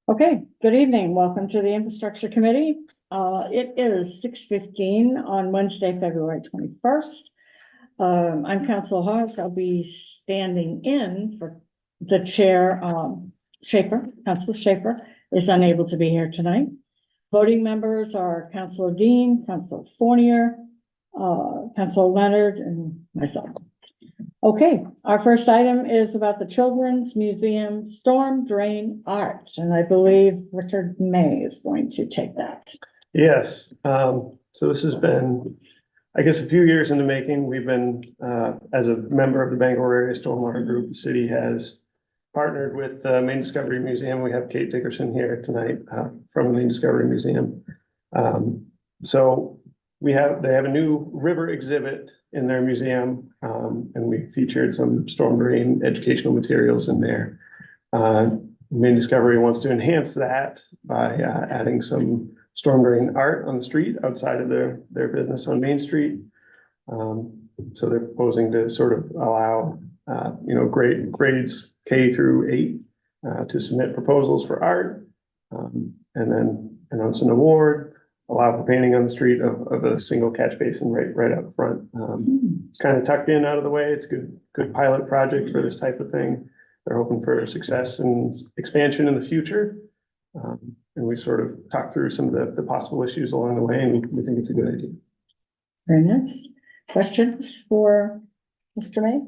Okay, good evening. Welcome to the Infrastructure Committee. It is 6:15 on Wednesday, February 21st. I'm Council Hawes. I'll be standing in for the chair. Councilor Schaefer is unable to be here tonight. Voting members are Councilor Dean, Councilor Fournier, Councilor Leonard, and myself. Okay, our first item is about the Children's Museum Storm Drain Arts, and I believe Richard May is going to take that. Yes, so this has been, I guess, a few years in the making. We've been, as a member of the Bangor Area Stormwater Group, the city has partnered with the Maine Discovery Museum. We have Kate Dickerson here tonight from the Maine Discovery Museum. So they have a new river exhibit in their museum, and we featured some storm drain educational materials in there. Maine Discovery wants to enhance that by adding some storm drain art on the street outside of their business on Main Street. So they're proposing to sort of allow grades K through 8 to submit proposals for art, and then announce an award. Allow for painting on the street of a single catch basin right up front. It's kind of tucked in out of the way. It's a good pilot project for this type of thing. They're hoping for success and expansion in the future. And we sort of talked through some of the possible issues along the way, and we think it's a good idea. Very nice. Questions for Mr. May?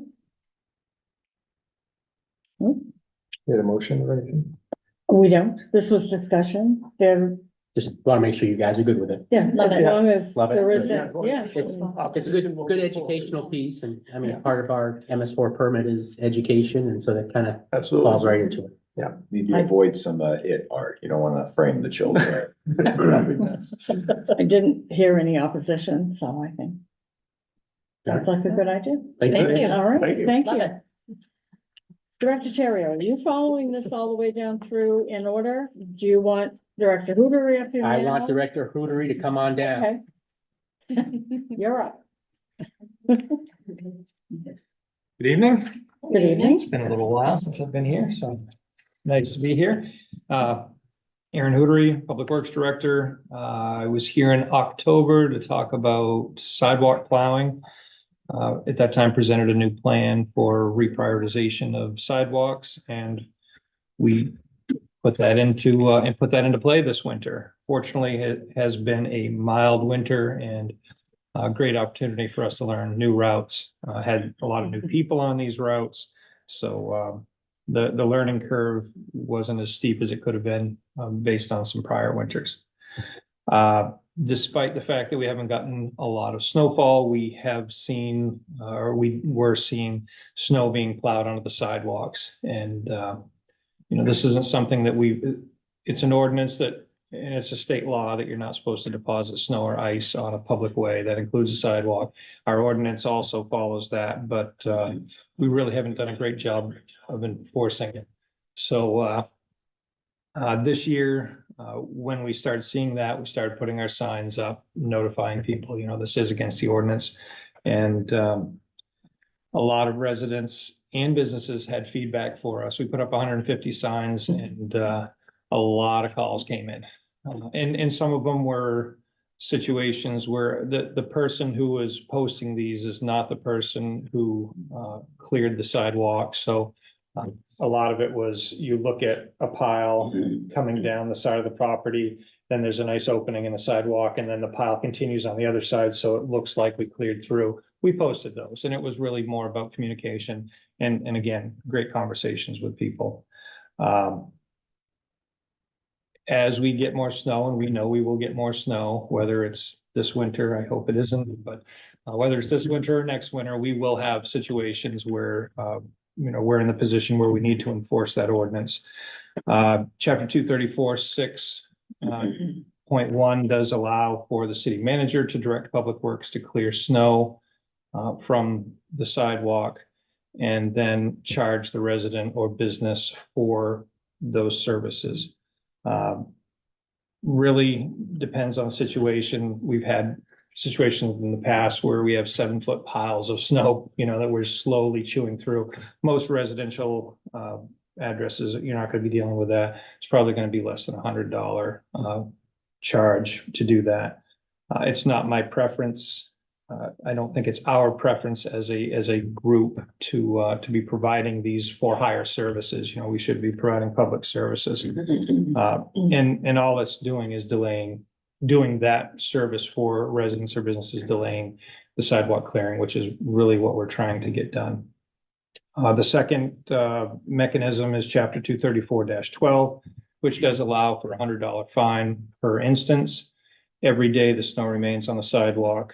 Need a motion or anything? We don't. This was discussion. Just want to make sure you guys are good with it. As long as Love it. there isn't, It's a good educational piece, and I mean, part of our MS4 permit is education, and so that kind of Absolutely. falls right into it. Need to avoid some it art. You don't want to frame the children. I didn't hear any opposition, so I think sounds like a good idea. Thank you. All right, Thank you. thank Love you. it. Director Terrio, are you following this all the way down through in order? Do you want Director Hootery up here I now? want Director Hootery to come on down. Okay. You're up. Good evening. Good evening. It's been a little while since I've been here, so nice to be here. Aaron Hootery, Public Works Director. I was here in October to talk about sidewalk plowing. At that time presented a new plan for reprioritization of sidewalks, and we put that into play this winter. Fortunately, it has been a mild winter and a great opportunity for us to learn new routes. Had a lot of new people on these routes, so the learning curve wasn't as steep as it could have been based on some prior winters. Despite the fact that we haven't gotten a lot of snowfall, we have seen, or we were seeing snow being plowed onto the sidewalks. And, this isn't something that it's an ordinance and it's a state law that you're not supposed to deposit snow or ice on a public way. That includes a sidewalk. Our ordinance also follows that, but we really haven't done a great job of enforcing it. So this year, when we started seeing that, we started putting our signs up, notifying people, this is against the ordinance. And a lot of residents and businesses had feedback for us. We put up 150 signs, and a lot of calls came in. And some of them were situations where the person who was posting these is not the person who cleared the sidewalk. So a lot of it was, you look at a pile coming down the side of the property, then there's a nice opening in the sidewalk, and then the pile continues on the other side, so it looks like we cleared through. We posted those, and it was really more about communication and again, great conversations with people. As we get more snow, and we know we will get more snow, whether it's this winter, I hope it isn't, but whether it's this winter or next winter, we will have situations where we're in the position where we need to enforce that ordinance. Chapter 234.6.1 does allow for the city manager to direct Public Works to clear snow from the sidewalk and then charge the resident or business for those services. Really depends on the situation. We've had situations in the past where we have 7-foot piles of snow, that we're slowly chewing through. Most residential addresses, you're not gonna be dealing with that. It's probably gonna be less than $100 charge to do that. It's not my preference. I don't think it's our preference as a group to be providing these for hire services. You know, we should be providing public services. And all it's doing is doing that service for residents or businesses, delaying the sidewalk clearing, which is really what we're trying to get done. The second mechanism is chapter 234-12, which does allow for $100 fine per instance. Every day the snow remains on the sidewalk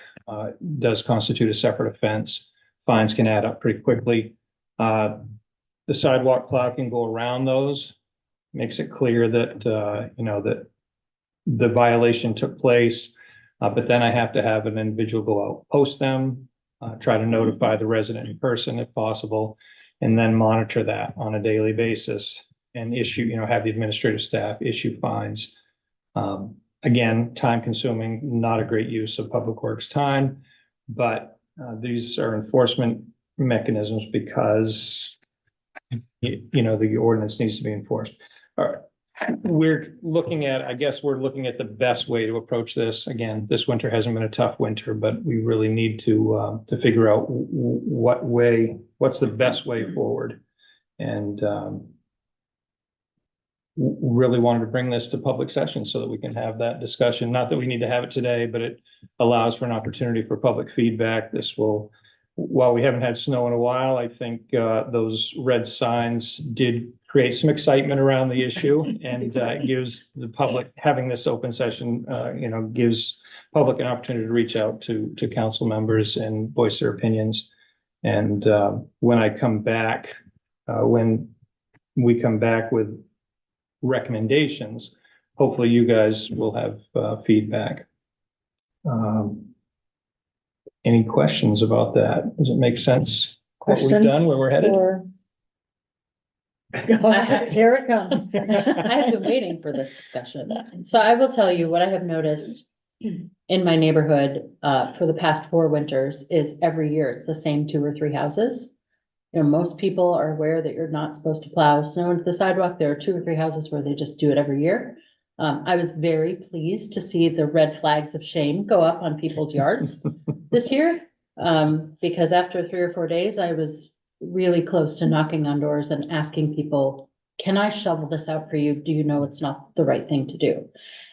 does constitute a separate offense. Fines can add up pretty quickly. The sidewalk plow can go around those, makes it clear that, that the violation took place. But then I have to have an individual go out, post them, try to notify the resident in person if possible, and then monitor that on a daily basis and issue, have the administrative staff issue fines. Again, time consuming, not a great use of public works time, but these are enforcement mechanisms because the ordinance needs to be enforced. All right. We're looking at the best way to approach this. Again, this winter hasn't been a tough winter, but we really need to figure out what's the best way forward. And really wanted to bring this to public session so that we can have that discussion. Not that we need to have it today, but it allows for an opportunity for public feedback. While we haven't had snow in a while, I think those red signs did create some excitement around the issue, and gives the public, having this open session, gives public an opportunity to reach out to council members and voice their opinions. And when we come back with recommendations, hopefully you guys will have feedback. Any questions about that? Does it make sense? What we've done, where we're headed? Here it comes. I have been waiting for this discussion. So I will tell you what I have noticed in my neighborhood for the past 4 winters is every year it's the same 2 or 3 houses. Most people are aware that you're not supposed to plow snow into the sidewalk. There are 2 or 3 houses where they just do it every year. I was very pleased to see the red flags of shame go up on people's yards this year. Because after 3 or 4 days, I was really close to knocking on doors and asking people, can I shovel this out for you? Do you know it's not the right thing to do?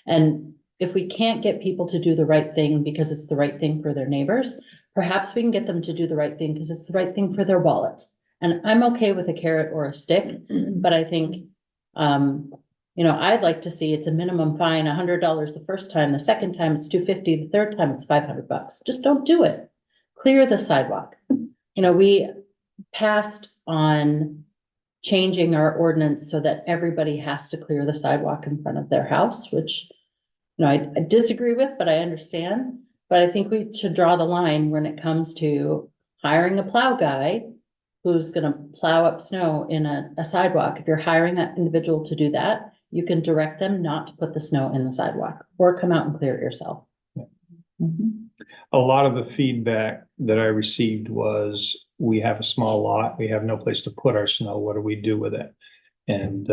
And if we can't get people to do the right thing because it's the right thing for their neighbors, perhaps we can get them to do the right thing because it's the right thing for their wallet. And I'm okay with a carrot or a stick, but I think, I'd like to see it's a minimum fine, $100 the first time, the second time it's $250, the third time it's $500. Just don't do it. Clear the sidewalk. We passed on changing our ordinance so that everybody has to clear the sidewalk in front of their house, which, I disagree with, but I understand. But I think we should draw the line when it comes to hiring a plow guy who's gonna plow up snow in a sidewalk. If you're hiring that individual to do that, you can direct them not to put the snow in the sidewalk or come out and clear it yourself. A lot of the feedback that I received was, we have a small lot, we have no place to put our snow, what do we do with it? And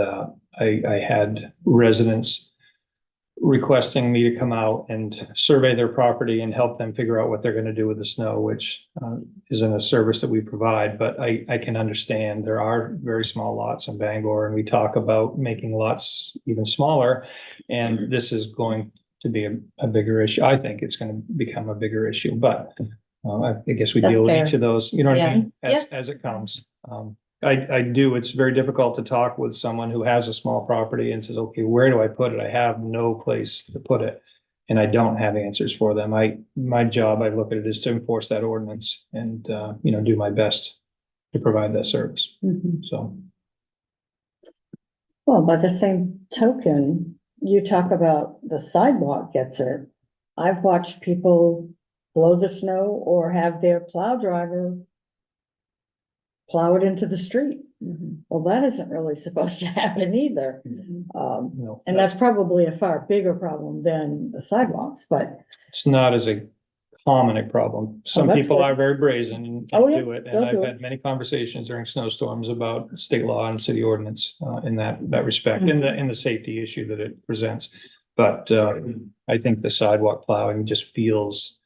I had residents requesting me to come out and survey their property and help them figure out what they're going to do with the snow, which isn't a service that we provide, but I can understand there are very small lots in Bangor, and we talk about making lots even smaller, and this is going to be a bigger issue. I think it's going to become a bigger issue, but I guess we That's deal with fair. each of those, you know what I Yeah. mean, Yep. as it comes. It's very difficult to talk with someone who has a small property and says, okay, where do I put it? I have no place to put it. And I don't have answers for them. My job, I look at it, is to enforce that ordinance and, do my best to provide that service. So. Well, by the same token, you talk about the sidewalk gets it. I've watched people blow the snow or have their plow driver plow it into the street. Well, that isn't really supposed to happen either. No, And that's probably a far bigger problem than the sidewalks, but it's not as a common a problem. Some that's people good. are very brazen and Oh, yeah, do it, they'll and do I've it. had many conversations during snowstorms about state law and city ordinance, in that respect, in the safety issue that it presents. But, I think the sidewalk plowing just feels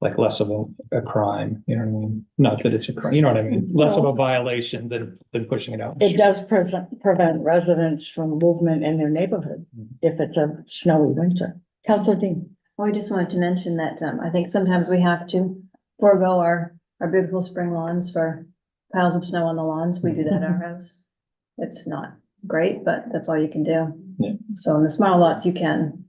like less of a crime, you know what I mean? Not that it's a crime, you know what I mean? Less of a violation than pushing it out. in the It street. does prevent residents from movement in their neighborhood if it's a snowy winter. Counselor Dean? Well, I just wanted to mention that, I think sometimes we have to forego our beautiful spring lawns for piles of snow on the lawns. We do that at our house. It's not great, but that's all you can do. Yeah. So in the small lots, you can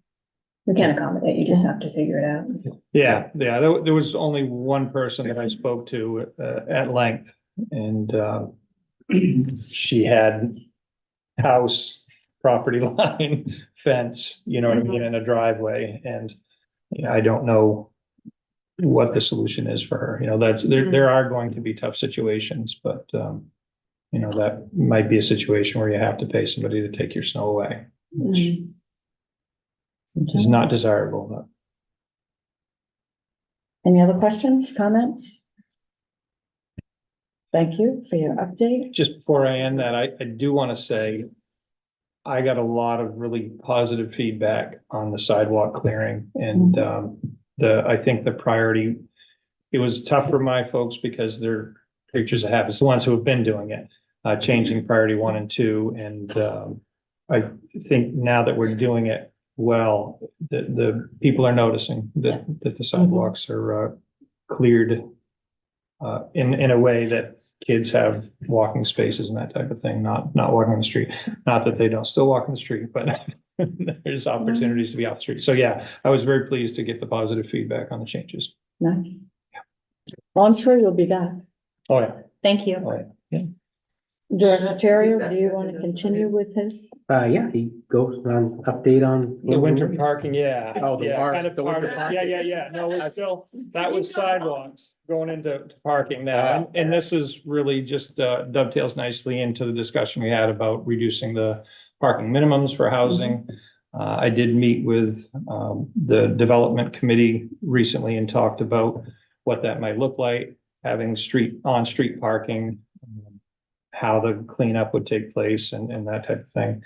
accommodate, you just have to figure it out. Yeah, there was only one person that I spoke to, at length, and, she had house, property line, fence, you know what I mean, in a driveway, and I don't know what the solution is for her, there are going to be tough situations, but, that might be a situation where you have to pay somebody to take your snow away, which is not desirable, but. Any other questions, comments? Thank you for your update. Just before I end that, I do want to say, I got a lot of really positive feedback on the sidewalk clearing and, I think the priority, it was tough for my folks because they're creatures of habits, the ones who have been doing it, changing priority 1 and 2. And, I think now that we're doing it well, the people are noticing that the sidewalks are, cleared in a way that kids have walking spaces and that type of thing, not walking on the street. Not that they don't still walk on the street, but there's opportunities to be off the street. So yeah, I was very pleased to get the positive feedback on the changes. Nice. Well, I'm sure you'll be back. Oh, yeah. Thank you. Oh, yeah. Director Terrio, do you want to continue with his? Yeah, he goes on update on. The winter parking, yeah. Oh, the Yeah, parks, kind of the part winter of- parking. Yeah. No, it's still, that was sidewalks going into parking now. And this is really just dovetails nicely into the discussion we had about reducing the parking minimums for housing. I did meet with the development committee recently and talked about what that might look like, having on-street parking, how the cleanup would take place and that type of thing.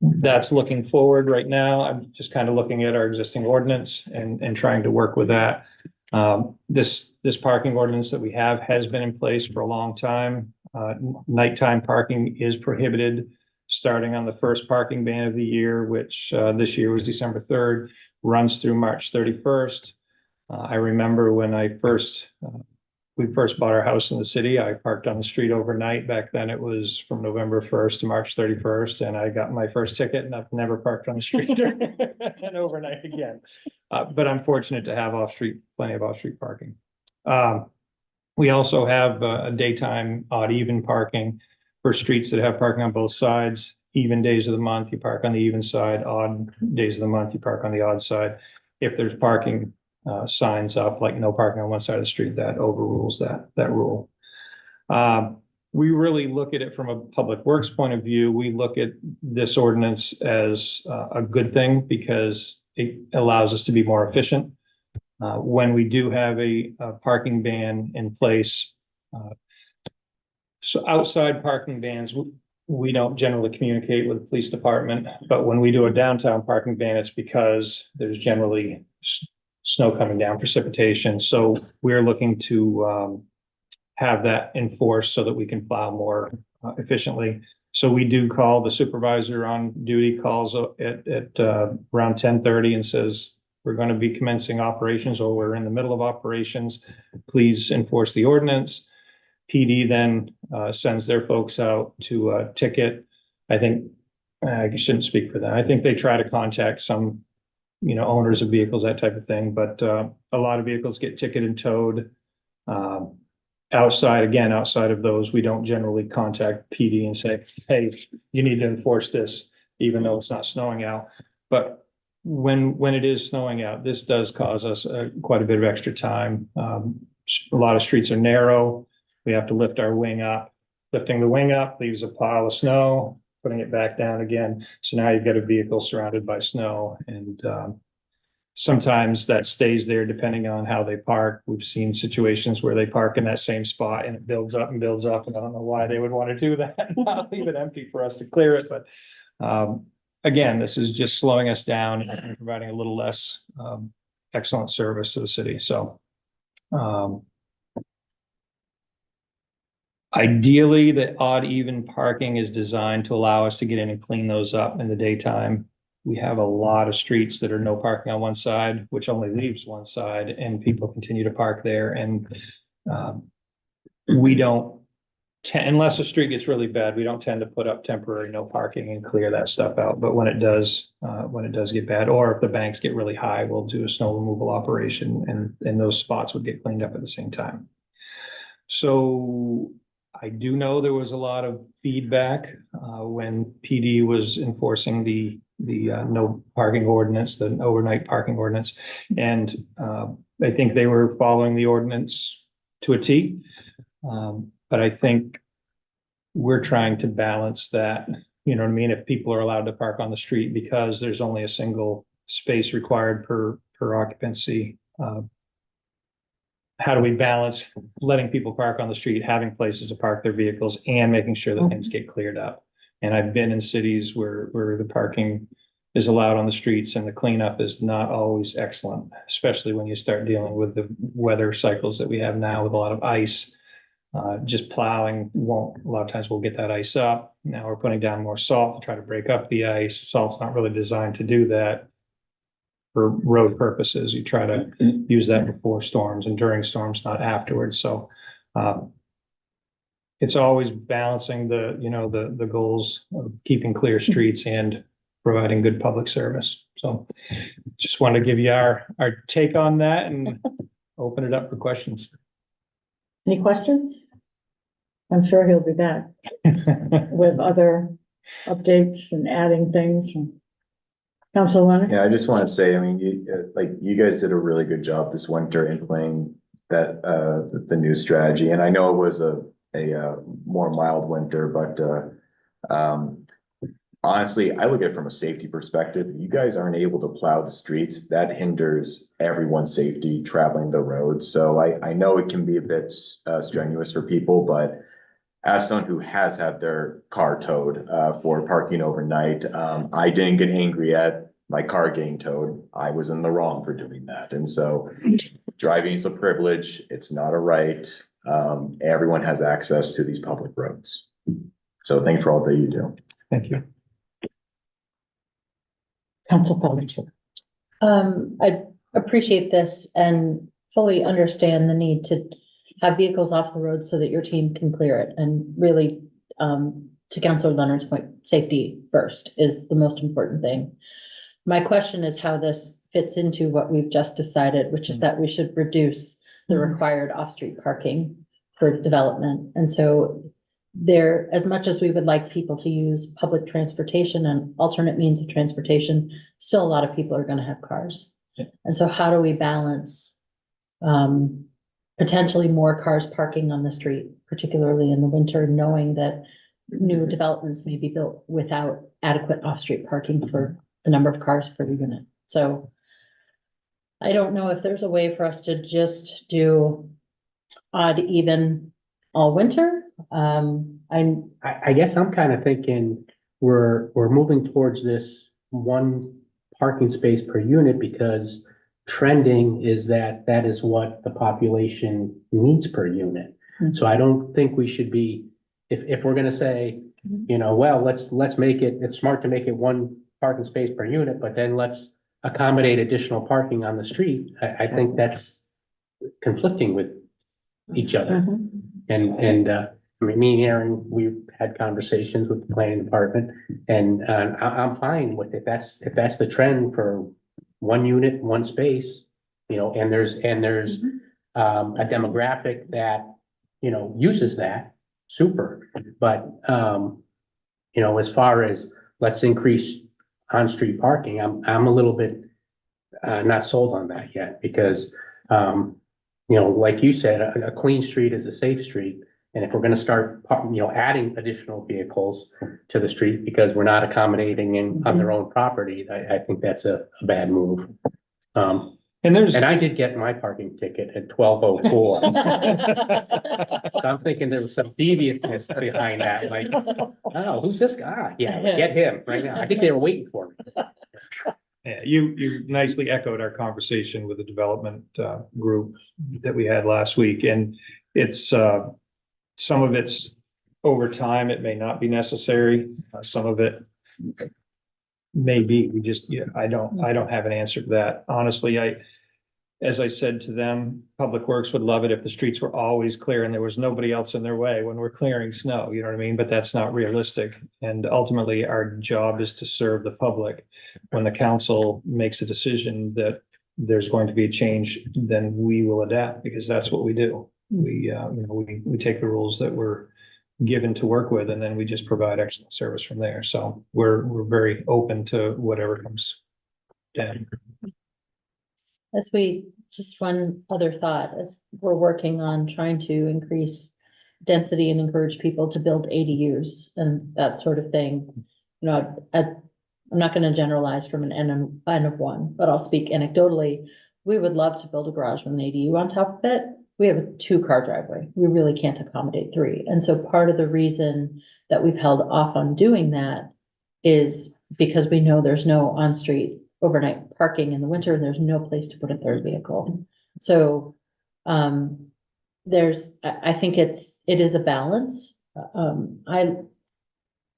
That's looking forward right now. I'm just kind of looking at our existing ordinance and trying to work with that. This parking ordinance that we have has been in place for a long time. Nighttime parking is prohibited starting on the first parking ban of the year, which this year was December 3rd, runs through March 31st. I remember when we first bought our house in the city, I parked on the street overnight. Back then it was from November 1st to March 31st, and I got my first ticket and I've never parked on the street and overnight again. But I'm fortunate to have plenty of off-street parking. We also have a daytime odd even parking for streets that have parking on both sides. Even days of the month, you park on the even side, odd days of the month, you park on the odd side. If there's parking signs up, like no parking on one side of the street, that overrules that rule. We really look at it from a public works point of view. We look at this ordinance as a good thing because it allows us to be more efficient. When we do have a parking ban in place, so outside parking bans, we don't generally communicate with the police department, but when we do a downtown parking ban, it's because there's generally snow coming down, precipitation. So we're looking to have that enforced so that we can plow more efficiently. So we do call the supervisor on duty, calls at around 10:30 and says, we're going to be commencing operations or we're in the middle of operations. Please enforce the ordinance. PD then sends their folks out to ticket. I think I shouldn't speak for them. I think they try to contact some, owners of vehicles, that type of thing. But a lot of vehicles get ticketed and towed. Outside of those, we don't generally contact PD and say, hey, you need to enforce this, even though it's not snowing out. But when it is snowing out, this does cause us quite a bit of extra time. A lot of streets are narrow. We have to lift our wing up. Lifting the wing up leaves a pile of snow, putting it back down again. So now you've got a vehicle surrounded by snow. And sometimes that stays there depending on how they park. We've seen situations where they park in that same spot and it builds up and builds up, and I don't know why they would want to do that. Not leave it empty for us to clear it, but again, this is just slowing us down and providing a little less excellent service to the city, so. Ideally, the odd even parking is designed to allow us to get in and clean those up in the daytime. We have a lot of streets that are no parking on one side, which only leaves one side, and people continue to park there, and we don't unless the street gets really bad, we don't tend to put up temporary no parking and clear that stuff out. But when it does get bad, or if the banks get really high, we'll do a snow removal operation, and those spots would get cleaned up at the same time. So I do know there was a lot of feedback when PD was enforcing the no parking ordinance, the overnight parking ordinance. And I think they were following the ordinance to a T. But I think we're trying to balance that, you know what I mean? If people are allowed to park on the street because there's only a single space required per occupancy, how do we balance letting people park on the street, having places to park their vehicles, and making sure that things get cleared up? And I've been in cities where the parking is allowed on the streets and the cleanup is not always excellent, especially when you start dealing with the weather cycles that we have now with a lot of ice. Just plowing won't, a lot of times we'll get that ice up. Now we're putting down more salt to try to break up the ice. Salt's not really designed to do that for road purposes. You try to use that before storms and during storms, not afterwards. So it's always balancing the goals of keeping clear streets and providing good public service. So just want to give you our take on that and open it up for questions. Any questions? I'm sure he'll be back with other updates and adding things from Council Leonard. Yeah, I just want to say, I mean, you guys did a really good job this winter implementing that, the new strategy. And I know it was a more mild winter, but, honestly, I look at it from a safety perspective. If you guys aren't able to plow the streets, that hinders everyone's safety traveling the roads. So I know it can be a bit strenuous for people, but as someone who has had their car towed for parking overnight, I didn't get angry at my car getting towed. I was in the wrong for doing that. And so driving is a privilege. It's not a right. Everyone has access to these public roads. So thanks for all that you do. Thank you. Council Pelletier. I appreciate this and fully understand the need to have vehicles off the road so that your team can clear it. And really, to Councilor Leonard's point, safety first is the most important thing. My question is how this fits into what we've just decided, which is that we should reduce the required off-street parking for development. And so there, as much as we would like people to use public transportation and alternate means of transportation, still a lot of people are going to have cars. Yeah. And so how do we balance potentially more cars parking on the street, particularly in the winter, knowing that new developments may be built without adequate off-street parking for the number of cars per unit? So I don't know if there's a way for us to just do odd even all winter. I guess I'm kind of thinking we're moving towards this one parking space per unit because trending is that is what the population needs per unit. Mhm. So I don't think we should be, if we're gonna say, well, let's make it's smart to make it one parking space per unit, but then let's accommodate additional parking on the street. I think that's conflicting with each other. And I mean, me and Aaron, we've had conversations with the planning department, and I'm fine with it. If that's the trend for one unit, one space, and there's a demographic that, uses that, super. But, as far as let's increase on-street parking, I'm a little bit not sold on that yet because, like you said, a clean street is a safe street. And if we're gonna start, adding additional vehicles to the street because we're not accommodating on their own property, I think that's a bad move. And there's, And I did get my parking ticket at 12:04. So I'm thinking there was some deviousness behind that, like, oh, who's this guy? Yeah, get him right now. I think they were waiting for me. yeah, you nicely echoed our conversation with the development group that we had last week, and it's some of it's over time, it may not be necessary, some of it may be, we just, yeah, I don't have an answer to that. Honestly, as I said to them, Public Works would love it if the streets were always clear and there was nobody else in their way when we're clearing snow, you know what I mean? But that's not realistic. And ultimately, our job is to serve the public. When the council makes a decision that there's going to be a change, then we will adapt, because that's what we do. We take the rules that we're given to work with, and then we just provide excellent service from there. So we're very open to whatever comes down. Just one other thought, as we're working on trying to increase density and encourage people to build ADUs and that sort of thing. You know, I'm not gonna generalize from an N of one, but I'll speak anecdotally. We would love to build a garage with an ADU on top of it. We have a 2-car driveway. We really can't accommodate 3. And so part of the reason that we've held off on doing that is because we know there's no on-street overnight parking in the winter, and there's no place to put a 3rd vehicle. So, I think it is a balance. I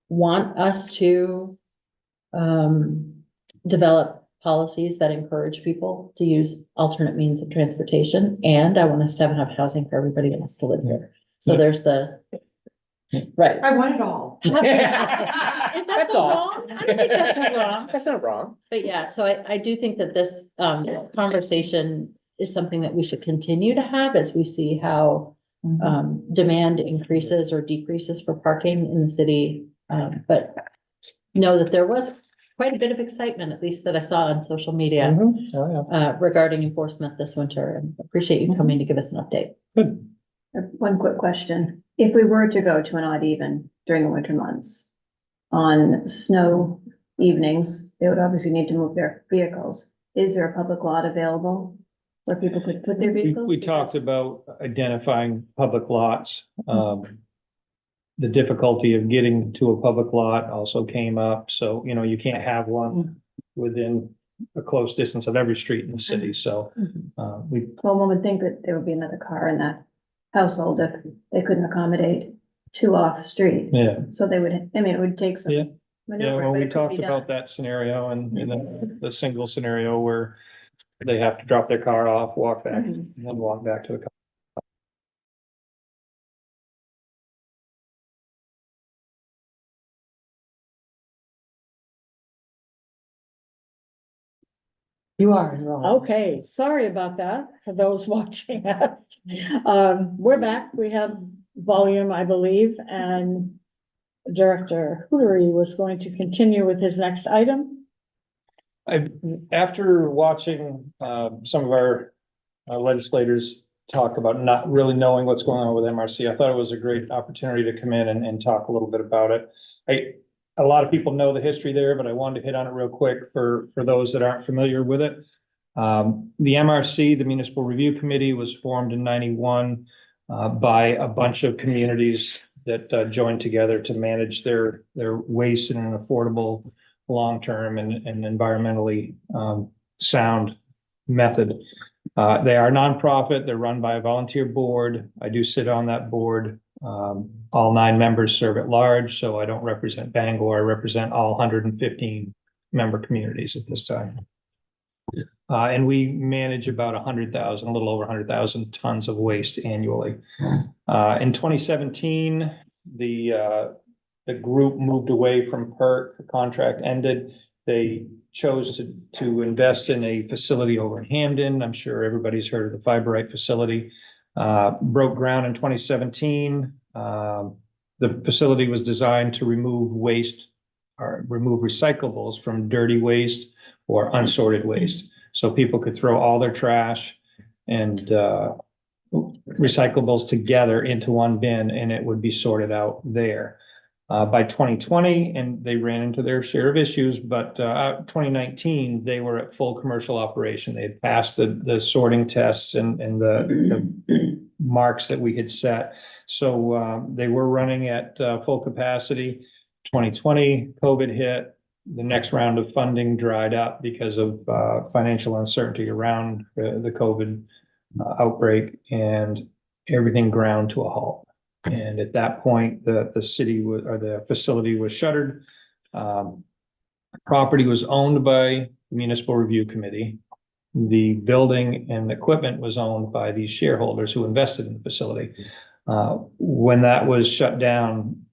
want us to, develop policies that encourage people to use alternate means of transportation, and I want us to have enough housing for everybody that wants to live here. So there's right. I want it all. Is that That's so all. wrong? I don't think that's so wrong. That's not wrong. But yeah, so I do think that this conversation is something that we should continue to have as we see how demand increases or decreases for parking in the city. But know that there was quite a bit of excitement, at least that I saw on social media, regarding enforcement this winter, and appreciate you coming to give us an update. One quick question. If we were to go to an odd even during the winter months, on snow evenings, they would obviously need to move their vehicles. Is there a public lot available where people could put their vehicles? We talked about identifying public lots. The difficulty of getting to a public lot also came up, so, you can't have one within a close distance of every street in the city, so, we, Well, one would think that there would be another car in that household if they couldn't accommodate 2 off street. yeah. So they would, it would take some. Yeah. maneuver, Yeah, well, but we it could talked be about done. that scenario and the single scenario where they have to drop their car off, walk back, and then walk back to the car. You are wrong. Okay, sorry about that for those watching us. We're back. We have volume, I believe, and Director Hootery was going to continue with his next item. After watching, some of our legislators talk about not really knowing what's going on with MRC, I thought it was a great opportunity to come in and talk a little bit about it. A lot of people know the history there, but I wanted to hit on it real quick for those that aren't familiar with it. The MRC, the Municipal Review Committee, was formed in 91 by a bunch of communities that joined together to manage their waste in an affordable, long-term and environmentally sound method. They are a nonprofit. They're run by a volunteer board. I do sit on that board. All 9 members serve at large, so I don't represent Bangor. I represent all 115 member communities at this time. And we manage about 100,000, a little over 100,000 tons of waste annually. In 2017, the group moved away from PERC. The contract ended. They chose to invest in a facility over in Hamden. I'm sure everybody's heard of the Fiberite facility. Broke ground in 2017. The facility was designed to remove waste or remove recyclables from dirty waste or unsorted waste. So people could throw all their trash and recyclables together into one bin, and it would be sorted out there. by 2020, and they ran into their share of issues, but 2019, they were at full commercial operation. They had passed the sorting tests and the marks that we had set. So they were running at full capacity. 2020, COVID hit. The next round of funding dried up because of financial uncertainty around the COVID outbreak, and everything ground to a halt. And at that point, the city or the facility was shuttered. Property was owned by the Municipal Review Committee. The building and equipment was owned by these shareholders who invested in the facility. When that was shut down,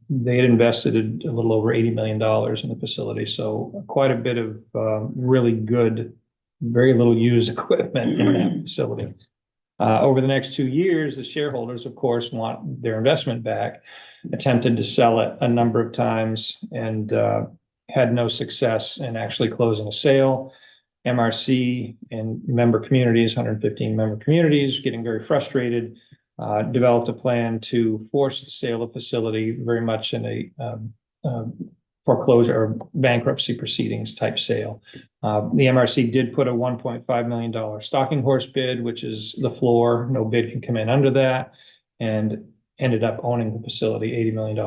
they had invested a little over $80 million in the facility. So quite a bit of really good, very little used equipment in that facility. Over the next 2 years, the shareholders, of course, want their investment back, attempted to sell it a number of times and had no success in actually closing a sale. MRC and member communities, 115 member communities, getting very frustrated, developed a plan to force the sale of facility very much in a foreclosure or bankruptcy proceedings type sale. The MRC did put a $1.5 million stalking horse bid, which is the floor. No bid can come in under that, and ended up owning the facility, $80 million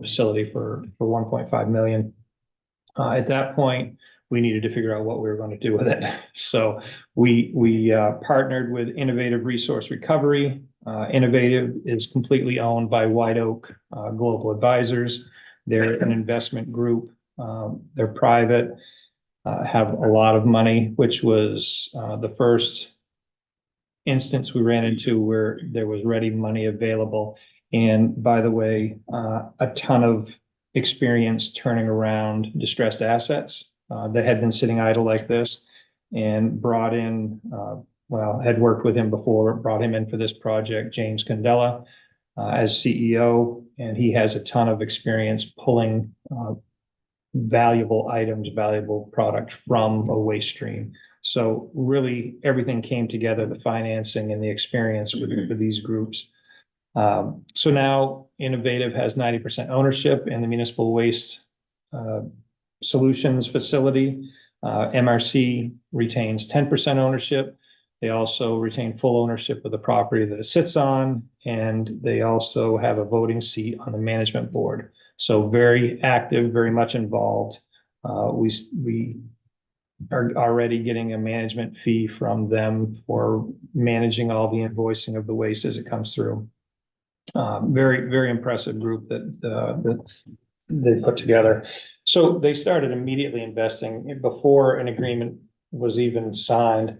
facility for $1.5 million. At that point, we needed to figure out what we were going to do with it. So we partnered with Innovative Resource Recovery. Innovative is completely owned by White Oak Global Advisors. They're an investment group. They're private, have a lot of money, which was the first instance we ran into where there was ready money available. And by the way, a ton of experience turning around distressed assets that had been sitting idle like this, and brought in, had worked with him before, brought him in for this project, James Candela, as CEO, and he has a ton of experience pulling valuable items, valuable product from a waste stream. So really everything came together, the financing and the experience with these groups. So now Innovative has 90% ownership in the municipal waste solutions facility. MRC retains 10% ownership. They also retain full ownership of the property that it sits on, and they also have a voting seat on the management board. So very active, very much involved. We are already getting a management fee from them for managing all the invoicing of the waste as it comes through. Very, very impressive group that they put together. So they started immediately investing before an agreement was even signed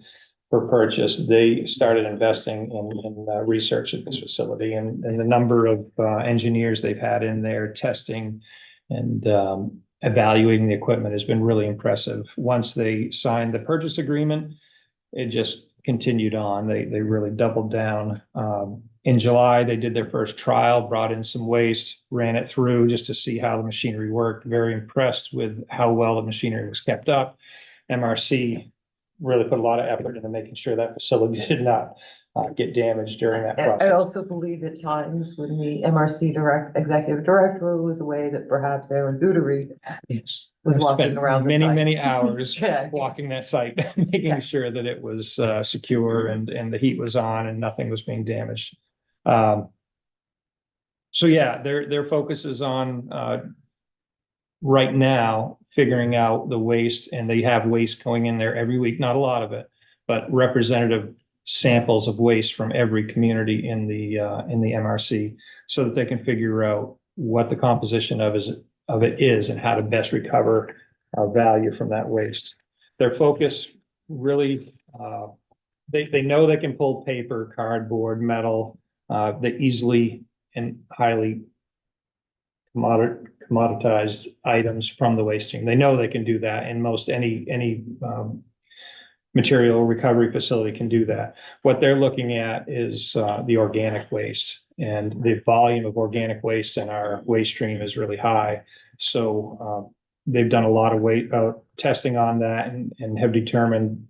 for purchase. They started investing in research at this facility, and the number of engineers they've had in there testing and evaluating the equipment has been really impressive. Once they signed the purchase agreement, it just continued on. They really doubled down. In July, they did their first trial, brought in some waste, ran it through just to see how the machinery worked. Very impressed with how well the machinery was kept up. MRC really put a lot of effort into making sure that facility did not get damaged during that process. I also believe at times when the MRC executive director was away, that perhaps Aaron Dudery Yes. was I walking spent around the many, site. many hours Yeah. walking that site, making Yeah. sure that it was secure and the heat was on and nothing was being damaged. So yeah, their focus is on right now figuring out the waste, and they have waste going in there every week, not a lot of it, but representative samples of waste from every community in the MRC, so that they can figure out what the composition of it is and how to best recover value from that waste. Their focus really, they know they can pull paper, cardboard, metal, they easily and highly commoditized items from the waste stream. They know they can do that, and most any material recovery facility can do that. What they're looking at is the organic waste, and the volume of organic waste in our waste stream is really high. So they've done a lot of testing on that, and have determined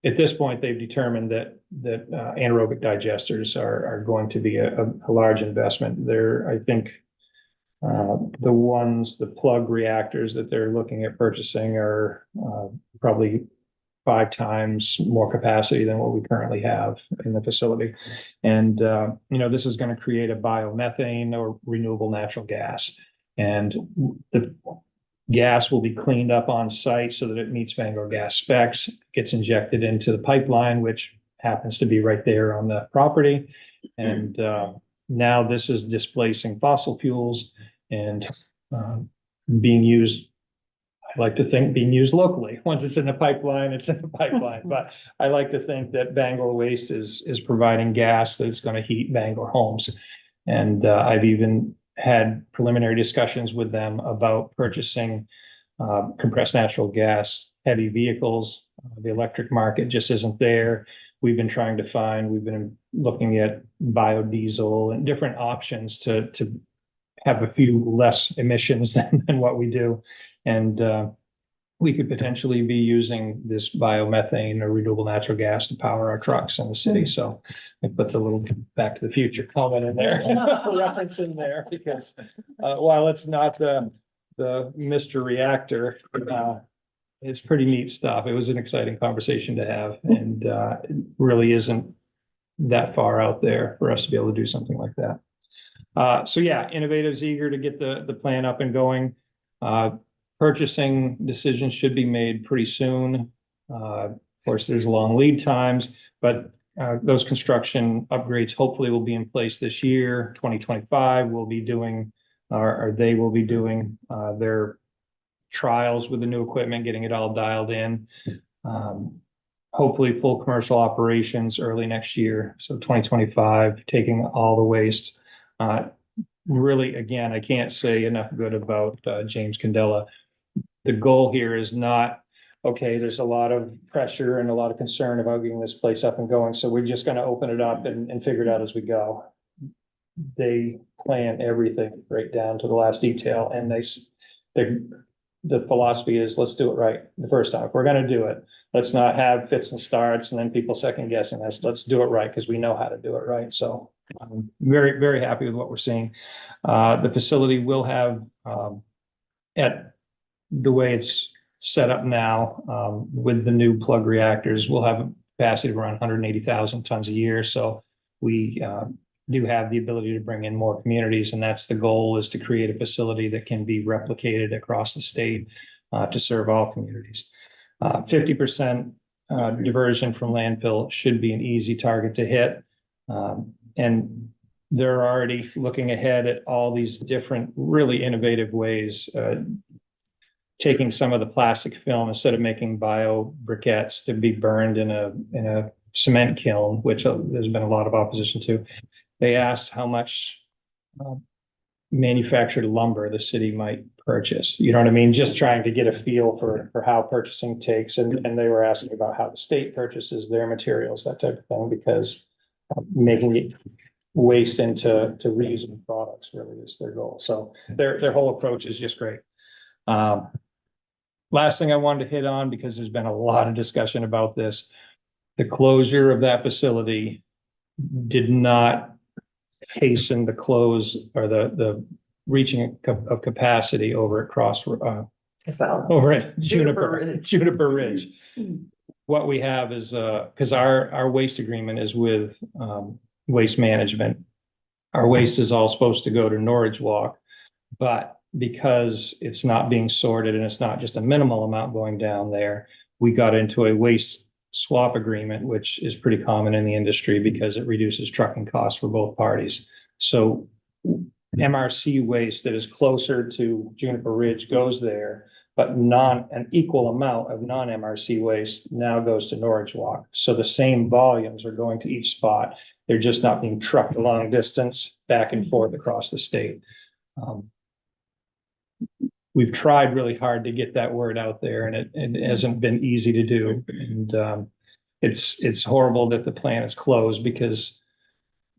at this point, they've determined that anaerobic digesters are going to be a large investment. I think, the plug reactors that they're looking at purchasing are, probably 5 times more capacity than what we currently have in the facility. And, this is going to create a biomethane or renewable natural gas. And the gas will be cleaned up on site so that it meets Bangor gas specs, gets injected into the pipeline, which happens to be right there on the property. And now this is displacing fossil fuels and being used, I like to think, being used locally. Once it's in the pipeline, it's in the pipeline. But I like to think that Bangor Waste is providing gas that's going to heat Bangor homes. And I've even had preliminary discussions with them about purchasing compressed natural gas heavy vehicles. The electric market just isn't there. We've been looking at biodiesel and different options to have a few less emissions than what we do. And we could potentially be using this biomethane or renewable natural gas to power our trucks in the city. So I put the little Back to the Future comment in there, reference in there, because while it's not the Mr. Reactor, it's pretty neat stuff. It was an exciting conversation to have, and it really isn't that far out there for us to be able to do something like that. So yeah, Innovative's eager to get the plan up and going. Purchasing decisions should be made pretty soon. Of course, there's long lead times, but those construction upgrades hopefully will be in place this year. 2025 will be doing, or they will be doing their trials with the new equipment, getting it all dialed in. Hopefully full commercial operations early next year. So 2025, taking all the waste. Really, again, I can't say enough good about James Candela. The goal here is not, okay, there's a lot of pressure and a lot of concern about getting this place up and going, so we're just gonna open it up and figure it out as we go. They plan everything right down to the last detail, and the philosophy is, let's do it right the first time. If we're gonna do it, let's not have fits and starts and then people second guessing us. Let's do it right, because we know how to do it right. So I'm very, very happy with what we're seeing. The facility will have, at the way it's set up now, with the new plug reactors, we'll have a capacity of around 180,000 tons a year. So we do have the ability to bring in more communities, and that's the goal, is to create a facility that can be replicated across the state to serve all communities. 50% diversion from landfill should be an easy target to hit. And they're already looking ahead at all these different really innovative ways, taking some of the plastic film, instead of making bio briquettes to be burned in a cement kiln, which there's been a lot of opposition to. They asked how much manufactured lumber the city might purchase. You know what I mean? Just trying to get a feel for how purchasing takes. And they were asking about how the state purchases their materials, that type of thing, because making it waste into reusable products really is their goal. So their whole approach is just great. Last thing I wanted to hit on, because there's been a lot of discussion about this, the closure of that facility did not hasten the close or the reaching of capacity over at Juniper Ridge. What we have is, because our waste agreement is with Waste Management. Our waste is all supposed to go to Norwich Walk, but because it's not being sorted and it's not just a minimal amount going down there, we got into a waste swap agreement, which is pretty common in the industry because it reduces trucking costs for both parties. So MRC waste that is closer to Juniper Ridge goes there, but an equal amount of non-MRC waste now goes to Norwich Walk. So the same volumes are going to each spot. They're just not being trucked a long distance back and forth across the state. We've tried really hard to get that word out there, and it hasn't been easy to do. And it's horrible that the plant is closed, because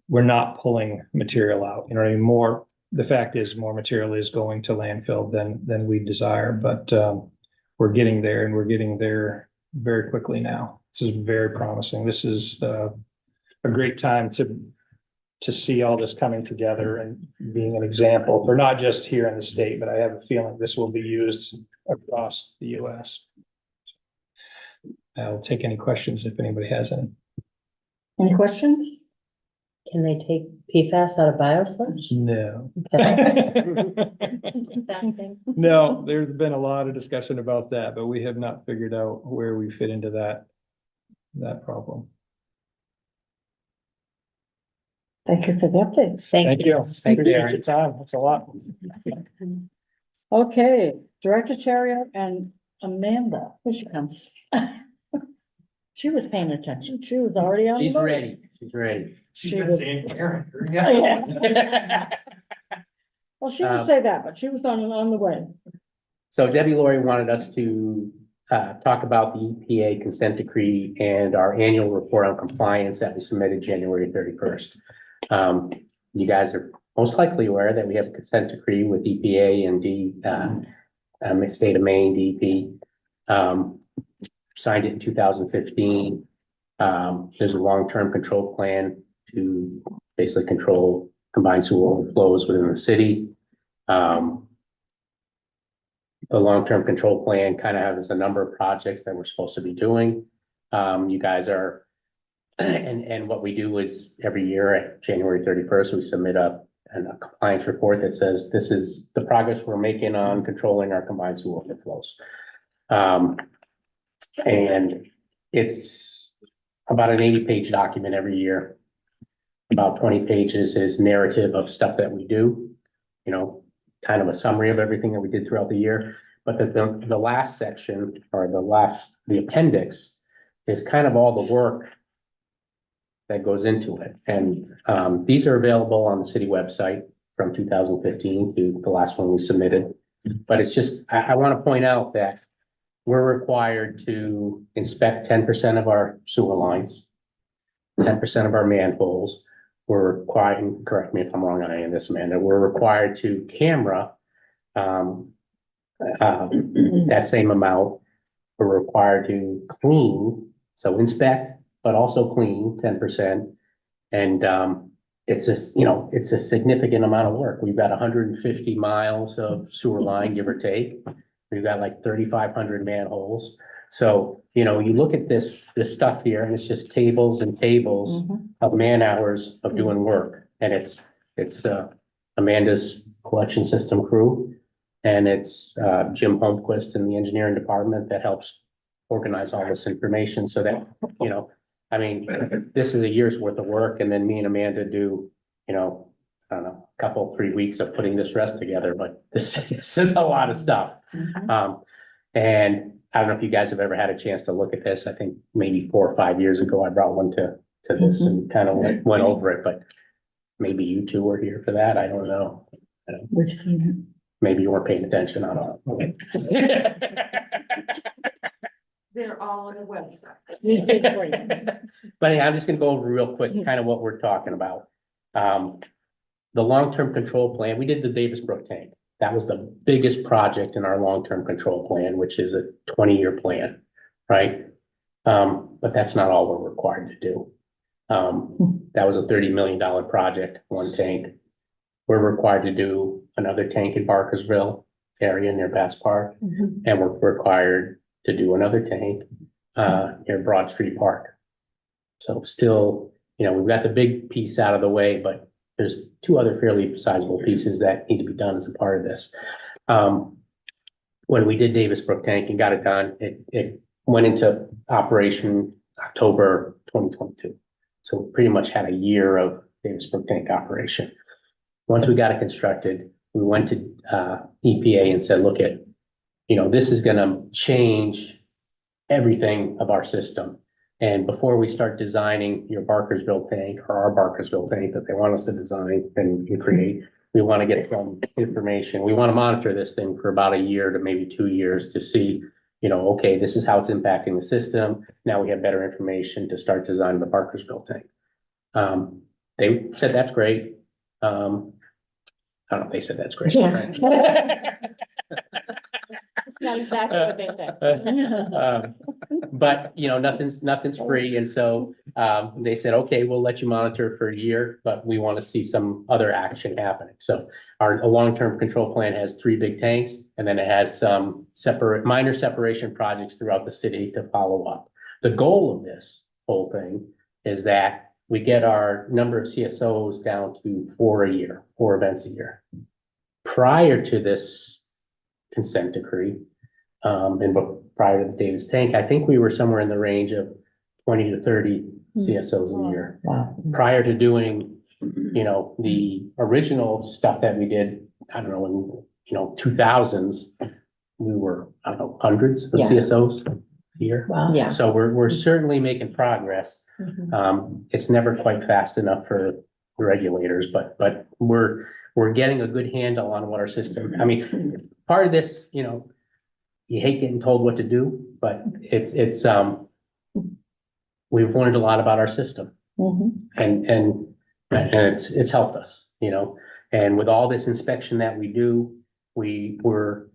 we're not pulling material out. You know what I mean? The fact is, more material is going to landfill than we desire, but we're getting there, and we're getting there very quickly now. This is very promising. This is a great time to see all this coming together and being an example for not just here in the state, but I have a feeling this will be used across the US. I'll take any questions if anybody has any. Any questions? Can they take PFAS out of biosludge? No. Okay. No, there's been a lot of discussion about that, but we have not figured out where we fit into that problem. Thank you for the updates. Thank you. Thank you, Appreciate Darren. your time. That's a lot. Okay, Director Terrio and Amanda, here she comes. She was paying attention. She was already on. the She's boat. ready, she's ready. She was- Yeah. Well, she didn't say that, but she was on the way. So Debbie Laurie wanted us to talk about the EPA consent decree and our annual report on compliance that we submitted January 31st. You guys are most likely aware that we have a consent decree with EPA and state of Maine, DEP. Signed it in 2015. There's a long-term control plan to basically control combined sewer overflows within the city. The long-term control plan kind of has a number of projects that we're supposed to be doing. You guys are, and what we do is every year at January 31st, we submit a compliance report that says this is the progress we're making on controlling our combined sewer overflows. And it's about an 80-page document every year. About 20 pages is narrative of stuff that we do, you know, kind of a summary of everything that we did throughout the year. But the last section or the appendix is kind of all the work that goes into it. And these are available on the city website from 2015 to the last one we submitted. But it's just, I want to point out that we're required to inspect 10% of our sewer lines, 10% of our manholes. We're required, correct me if I'm wrong on any of this, Amanda, we're required to camera that same amount. We're required to clean, so inspect, but also clean 10%. And it's just, you know, it's a significant amount of work. We've got 150 miles of sewer line, give or take. We've got like 3,500 manholes. So, you know, you look at this stuff here and it's just tables and tables of man hours of doing work. And it's Amanda's collection system crew. And it's Jim Holmquist in the engineering department that helps organize all this information so that, you know, I mean, this is a year's worth of work. And then me and Amanda do, you know, I don't know, a couple, 3 weeks of putting this rest together, but this is a lot of stuff. And I don't know if you guys have ever had a chance to look at this. I think maybe 4 or 5 years ago, I brought one to this and kind of went over it, but maybe you two were here for that. I don't know. We've seen Maybe you weren't paying attention. I don't know. They're all on the website. it. But anyway, I'm just gonna go over real quick, kind of what we're talking about. The long-term control plan, we did the Davis Brook tank. That was the biggest project in our long-term control plan, which is a 20-year plan, right? But that's not all we're required to do. That was a $30 million project, one tank. We're required to do another tank in Barkersville area near Bass Park, and we're required to do another tank near Broad Street Park. So still, you know, we've got the big piece out of the way, but there's 2 other fairly sizable pieces that need to be done as a part of this. When we did Davis Brook Tank and got it done, it went into operation October 2022. So we pretty much had a year of Davis Brook Tank operation. Once we got it constructed, we went to EPA and said, look at, you know, this is gonna change everything of our system. And before we start designing your Barkersville tank or our Barkersville tank that they want us to design and create, we want to get some information. We want to monitor this thing for about a year to maybe 2 years to see, you know, okay, this is how it's impacting the system. Now we have better information to start designing the Barkersville tank. They said, that's great. I don't know if they said that's great. It's not exactly what they said. But, you know, nothing's free, and so, they said, okay, we'll let you monitor for a year, but we want to see some other action happening. So a long-term control plan has 3 big tanks, and then it has some minor separation projects throughout the city to follow up. The goal of this whole thing is that we get our number of CSOs down to 4 a year, 4 events a year. Prior to this consent decree, prior to the Davis tank, I think we were somewhere in the range of 20 to 30 CSOs a year. Wow. Prior to doing, you know, the original stuff that we did, I don't know, in, you know, 2000s, we were, I don't know, hundreds of Yeah. CSOs a year. Wow. Yeah. So we're certainly making progress. It's never quite fast enough for the regulators, but we're getting a good handle on what our system, I mean, part of this, you know, you hate getting told what to do, but it's we've learned a lot about our system, and it's helped us, you know, and with all this inspection that we do, we're,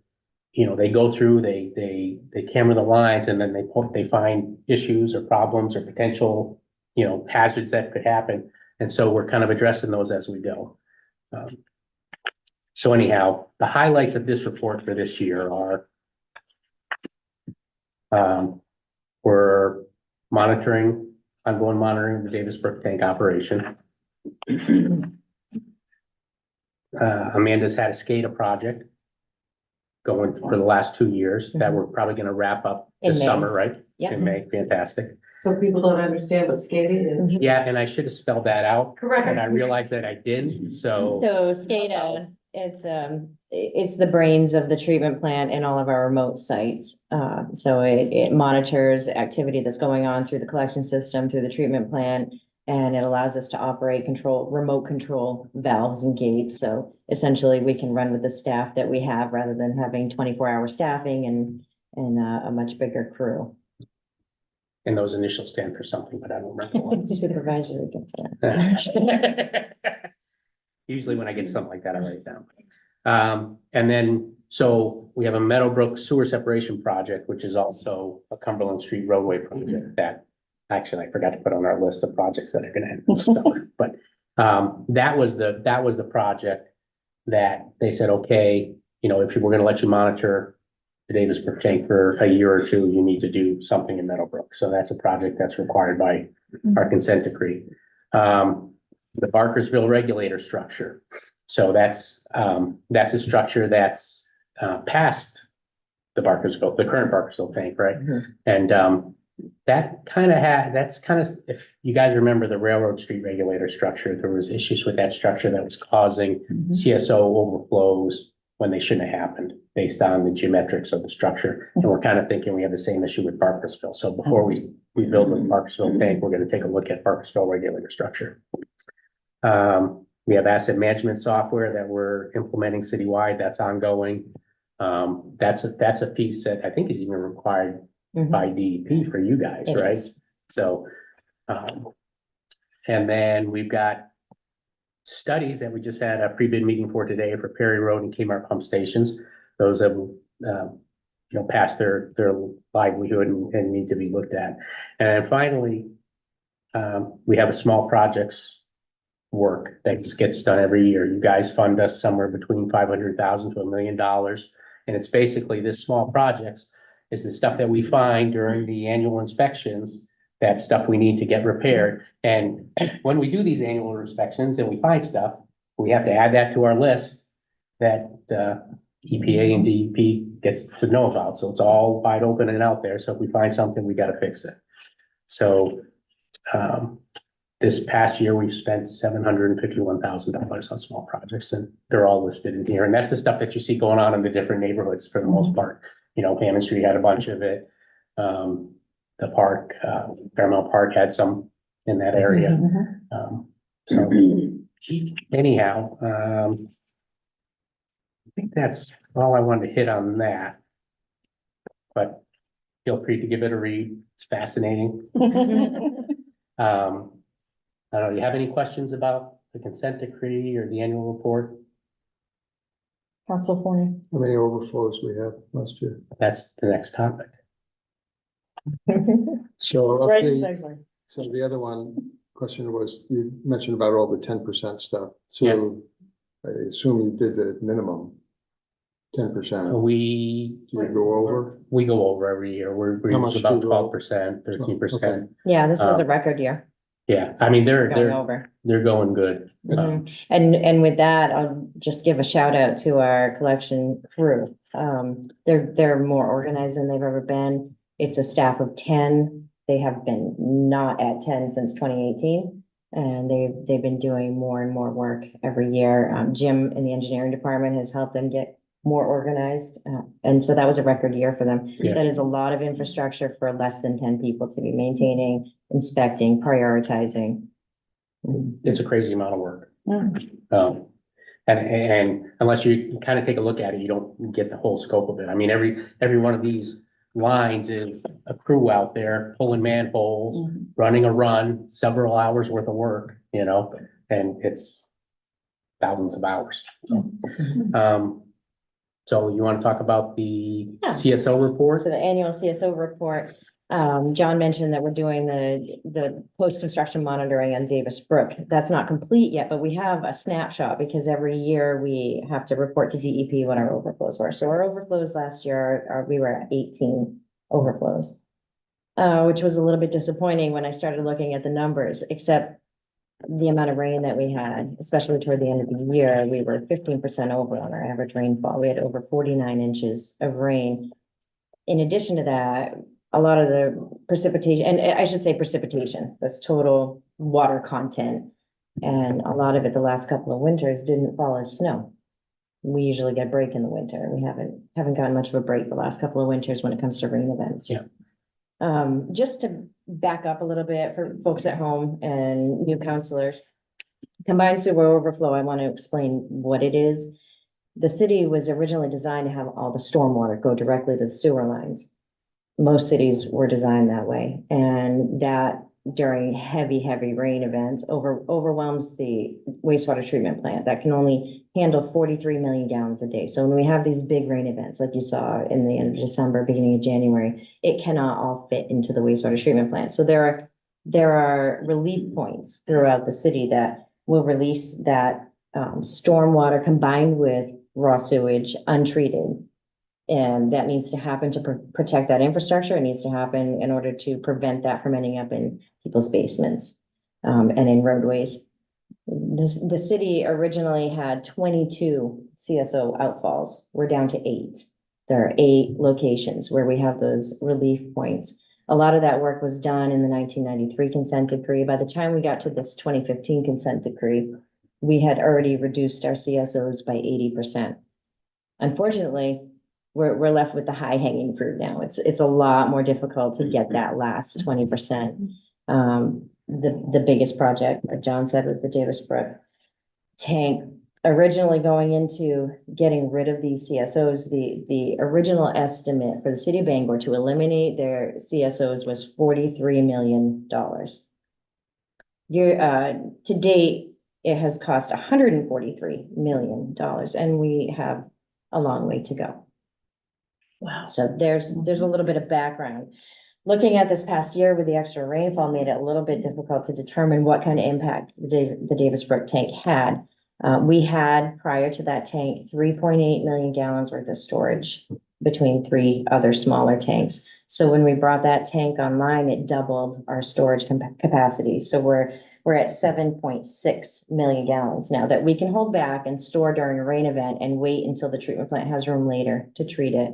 you know, they go through, they camera the lines, and then they find issues or problems or potential, you know, hazards that could happen. And so we're kind of addressing those as we go. So anyhow, the highlights of this report for this year are we're ongoing monitoring of the Davis Brook tank operation. Amanda's had a SCADA project going for the last 2 years that we're probably gonna wrap up In this May. summer, right? Yeah. In May, fantastic. So people don't understand what SCADA is. Yeah, and I should have spelled that out, Correct. and I realized that I didn't, so. So SCADA, it's the brains of the treatment plant and all of our remote sites. So it monitors activity that's going on through the collection system, through the treatment plant. And it allows us to remote control valves and gates. So essentially we can run with the staff that we have rather than having 24-hour staffing and a much bigger crew. And those initials stand for something, but I don't remember what. Supervisory. Good for that. Usually when I get something like that, I write it down. And then, so we have a Meadowbrook sewer separation project, which is also a Cumberland Street roadway project that actually I forgot to put on our list of projects that are gonna end this summer. But that was the project that they said, okay, you know, if we're gonna let you monitor the Davis Brook tank for a year or two, you need to do something in Meadowbrook. So that's a project that's required by our consent decree. The Barkersville regulator structure. So that's a structure that's past the current Barkersville tank, right? And that's kind of, if you guys remember the Railroad Street regulator structure, there was issues with that structure that was causing CSO overflows when they shouldn't have happened based on the geometrics of the structure. And we're kind of thinking we have the same issue with Barkersville. So before we build the Barkersville tank, we're going to take a look at Barkersville regulator structure. We have asset management software that we're implementing citywide. That's ongoing. That's a piece that I think is even required by DEP for you guys, It right? is. So, and then we've got studies that we just had a pre-bid meeting for today for Perry Road and Kmart pump stations. Those have, you know, passed their livelihood and need to be looked at. And then finally, we have a small projects work that gets done every year. You guys fund us somewhere between $500,000 to $1 million. And it's basically this small projects is the stuff that we find during the annual inspections, that stuff we need to get repaired. And when we do these annual inspections and we find stuff, we have to add that to our list that EPA and DEP gets to know about. So it's all wide open and out there. So if we find something, we got to fix it. So this past year, we've spent $751,000 on small projects, and they're all listed in here. And that's the stuff that you see going on in the different neighborhoods for the most part. You know, Hammond Street had a bunch of it. The park, Fairmount Park had some in that area. So anyhow, I think that's all I wanted to hit on that. But feel free to give it a read. It's fascinating. I don't know, do you have any questions about the consent decree or the annual report? Council Forney. How many overflows we have last year? That's the next topic. So, Great okay, segue. so the other question was, you mentioned about all the 10% stuff. Yeah. So I assume you did the minimum 10%. We, Do you go over? we go over every year. We're How much usually do you about go over? 12%, 13%. Yeah, this was a Um, record year Yeah, I mean, going over. they're going good. Mhm. And with that, I'll just give a shout out to our collection crew. They're more organized than they've ever been. It's a staff of 10. They have been not at 10 since 2018. And they've been doing more and more work every year. Jim in the engineering department has helped them get more organized. And so that was a record year for them. Yeah. That is a lot of infrastructure for less than 10 people to be maintaining, inspecting, prioritizing. It's a crazy amount of work. Mm. And unless you kind of take a look at it, you don't get the whole scope of it. I mean, every one of these lines is a crew out there pulling manholes, Mhm. running a run, several hours worth of work, and it's thousands of hours. So you want to talk about the Yeah. CSO report? So the annual CSO report, John mentioned that we're doing the post-construction monitoring on Davis Brook. That's not complete yet, but we have a snapshot because every year we have to report to DEP what our overflows were. So our overflows last year, we were at 18 overflows, which was a little bit disappointing when I started looking at the numbers, except the amount of rain that we had, especially toward the end of the year, we were 15% over on our average rainfall. We had over 49 inches of rain. In addition to that, a lot of the precipitation, and I should say precipitation, that's total water content. And a lot of it the last couple of winters didn't fall as snow. We usually get a break in the winter. We haven't gotten much of a break the last couple of winters when it comes to rain events. Yeah. Just to back up a little bit for folks at home and new counselors. Combined sewer overflow, I want to explain what it is. The city was originally designed to have all the stormwater go directly to the sewer lines. Most cities were designed that way, and that during heavy rain events overwhelms the wastewater treatment plant that can only handle 43 million gallons a day. So when we have these big rain events, like you saw in the end of December, beginning of January, it cannot all fit into the wastewater treatment plant. So there are relief points throughout the city that will release that stormwater combined with raw sewage untreated. And that needs to happen to protect that infrastructure. It needs to happen in order to prevent that from ending up in people's basements and in roadways. The city originally had 22 CSO outfalls. We're down to 8. There are 8 locations where we have those relief points. A lot of that work was done in the 1993 consent decree. By the time we got to this 2015 consent decree, we had already reduced our CSOs by 80%. Unfortunately, we're left with the high hanging fruit now. It's a lot more difficult to get that last 20%. The biggest project, like John said, was the Davis Brook tank. Originally going into getting rid of these CSOs, the original estimate for the city of Bangor to eliminate their CSOs was $43 million. To date, it has cost $143 million, and we have a long way to go. Wow. So there's a little bit of background. Looking at this past year with the extra rainfall made it a little bit difficult to determine what kind of impact the Davis Brook tank had. We had, prior to that tank, 3.8 million gallons worth of storage between 3 other smaller tanks. So when we brought that tank online, it doubled our storage capacity. So we're at 7.6 million gallons now that we can hold back and store during a rain event and wait until the treatment plant has room later to treat it.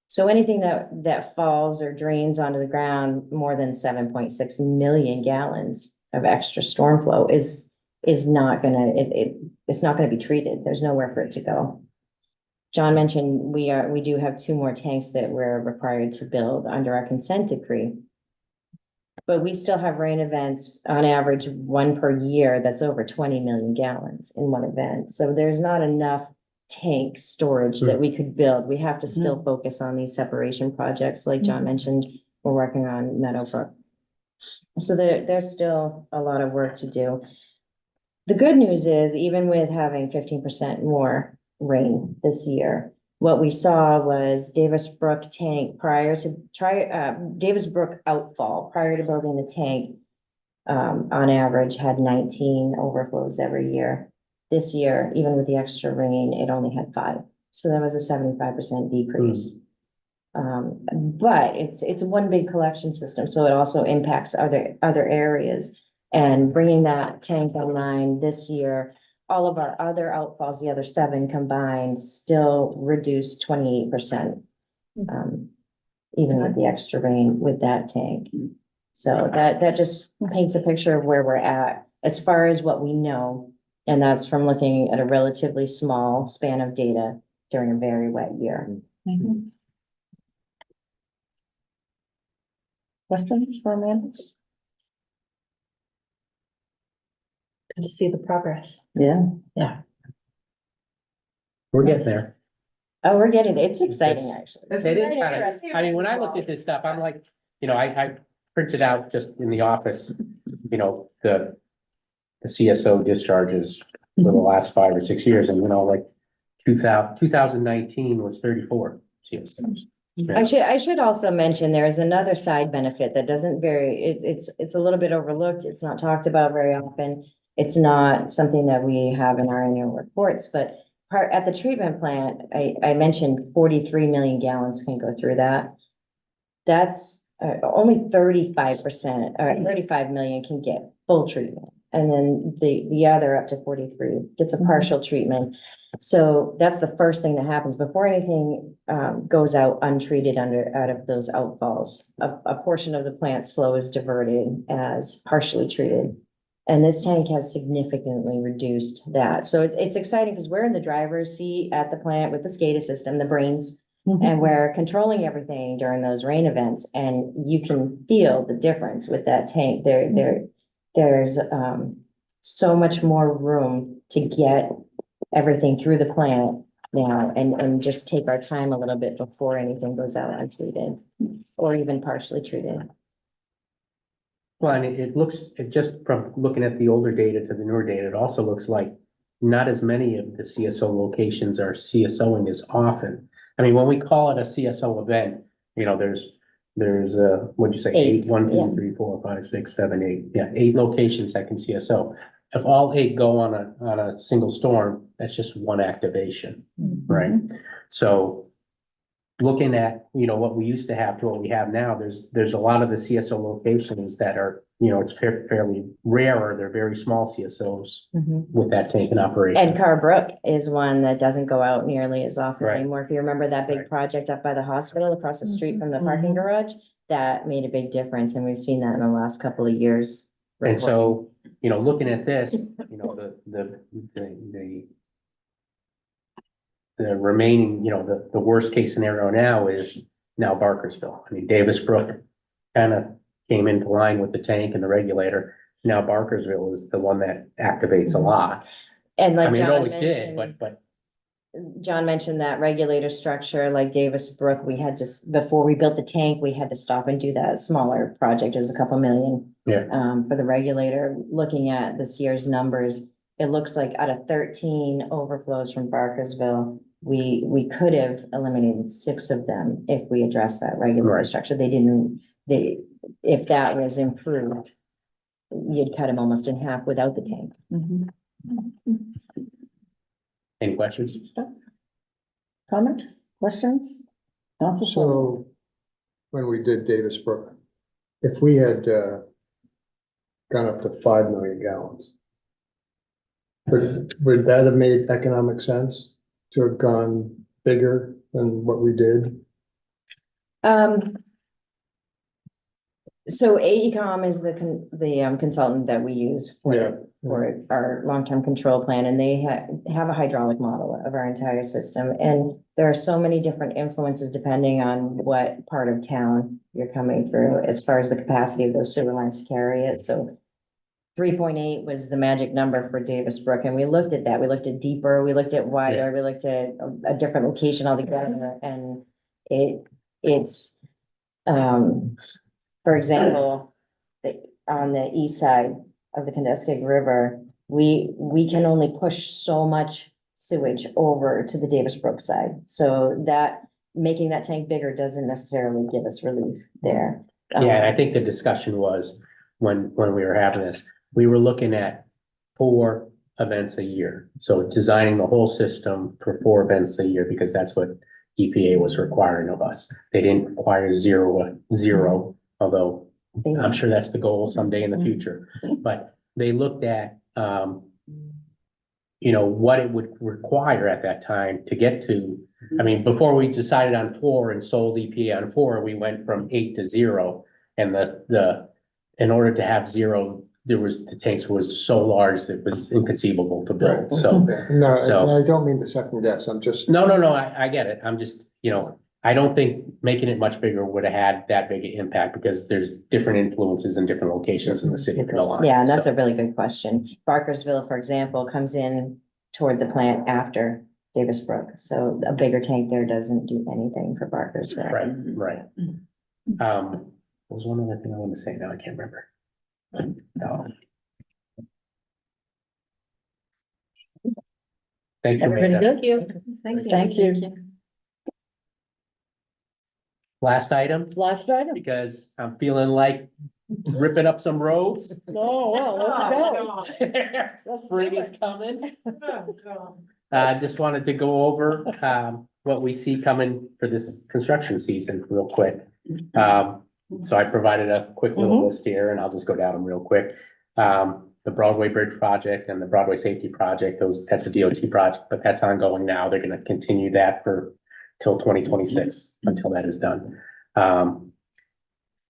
So anything that falls or drains onto the ground more than 7.6 million gallons of extra storm flow is not gonna, it's not gonna be treated. There's nowhere for it to go. John mentioned we do have 2 more tanks that we're required to build under our consent decree. But we still have rain events on average 1 per year that's over 20 million gallons in one event. So there's not enough tank storage that we could build. We have to still focus on these separation projects. Like John mentioned, we're working on Meadowbrook. So there's still a lot of work to do. The good news is, even with having 15% more rain this year, what we saw was Davis Brook tank Davis Brook outfall prior to building the tank. On average had 19 overflows every year. This year, even with the extra rain, it only had 5. So that was a 75% decrease. But it's one big collection system, so it also impacts other areas. And bringing that tank online this year, all of our other outfalls, the other 7 combined, still reduced 28%. Even with the extra rain with that tank. So that just paints a picture of where we're at as far as what we know. And that's from looking at a relatively small span of data during a very wet year. Questions for Amanda? Good to see the progress. Yeah. We're getting there. Oh, we're getting, it's exciting, It's- actually. It's It is exciting kind for of, us. I mean, when I looked at this stuff, I'm like, I printed out just in the office, the CSO discharges for the last 5 or 6 years, and like 2019 was 34 CSOs. I should also mention, there is another side benefit that doesn't it's a little bit overlooked. It's not talked about very often. It's not something that we have in our annual reports, but at the treatment plant, I mentioned 43 million gallons can go through that. That's only 35% or 35 million can get full treatment. And then the other up to 43 gets a partial treatment. So that's the first thing that happens before anything goes out untreated out of those outfalls. A portion of the plant's flow is diverted as partially treated. And this tank has significantly reduced that. So it's exciting because we're in the driver's seat at the plant with the SCADA system, the brains, and we're controlling everything during those rain events. And you can feel the difference with that tank. There's so much more room to get everything through the plant now and just take our time a little bit before anything goes out untreated or even partially treated. Well, and it just from looking at the older data to the newer data, it also looks like not as many of the CSO locations are CSOing as often. I mean, when we call it a CSO event, there's what'd you say, 8, 1, 2, yeah. 3, 4, 5, 6, 7, 8. Yeah, 8 locations that can CSO. If all 8 go on a single storm, that's just one activation, right? So looking at, what we used to have to what we have now, there's a lot of the CSO locations that are, it's fairly rare, they're very small CSOs with that tank in operation. And Carr Brook is one that doesn't go out nearly as often Right. anymore. If you remember that big Right. project up by the hospital across the street from the parking garage, that made a big difference. And we've seen that in the last couple of years. And so, looking at this, the remaining, the worst case scenario now is now Barkersville. I mean, Davis Brook kind of came into line with the tank and the regulator. Now Barkersville is the one that activates a lot. And I like mean, it John always did, mentioned, but John mentioned that regulator structure like Davis Brook, we had to, before we built the tank, we had to stop and do that smaller project. It was a couple million. Yeah. For the regulator, looking at this year's numbers, it looks like out of 13 overflows from Barkersville, we could have eliminated 6 of them if we addressed that regulator Right. structure. If that was improved, you'd cut them almost in half without the tank. any questions? Comments, questions? Council Shelby? So when we did Davis Brook, if we had gone up to 5 million gallons, would that have made economic sense to have gone bigger than what we did? So AECom is the consultant that we use Yeah. for our long-term control plan, and they have a hydraulic model of our entire system. And there are so many different influences depending on what part of town you're coming through, as far as the capacity of those sewer lines to carry it. So 3.8 was the magic number for Davis Brook, and we looked at that. We looked at deeper, we looked at wider, we looked at a different location altogether, and it's for example, on the east side of the Kenduskeag River, we can only push so much sewage over to the Davis Brook side. So that, making that tank bigger doesn't necessarily give us relief there. Yeah, and I think the discussion was, when we were having this, we were looking at 4 events a year. So designing the whole system for 4 events a year, because that's what EPA was requiring of us. They didn't require zero, although I'm sure that's the goal someday in the future. But they looked at, you know, what it would require at that time to get to. I mean, before we decided on 4 and sold EPA on 4, we went from 8 to 0. And in order to have 0, the tanks was so large that it was inconceivable to build, so. No, So- I don't mean to second guess, I'm just. No, I get it. I'm just, you know, I don't think making it much bigger would have had that big an impact, because there's different influences in different locations in the city of Milan. Yeah, and that's So- a really good question. Barkersville, for example, comes in toward the plant after Davis Brook. So a bigger tank there doesn't do anything for Barkersville. Right. What was one other thing I wanted to say? Now I can't remember. No. Thank you, Everybody Amanda. good? Thank you. Thank you. Last item, Last item. because I'm feeling like ripping up some roads. Oh, well, let's go. Let's do Spring is it. coming. Just wanted to go over, what we see coming for this construction season real quick. So I provided a quick little list here, and I'll just go down them real quick. The Broadway Bridge project and the Broadway Safety Project, that's a DOT project, but that's ongoing now. They're gonna continue that till 2026, until that is done.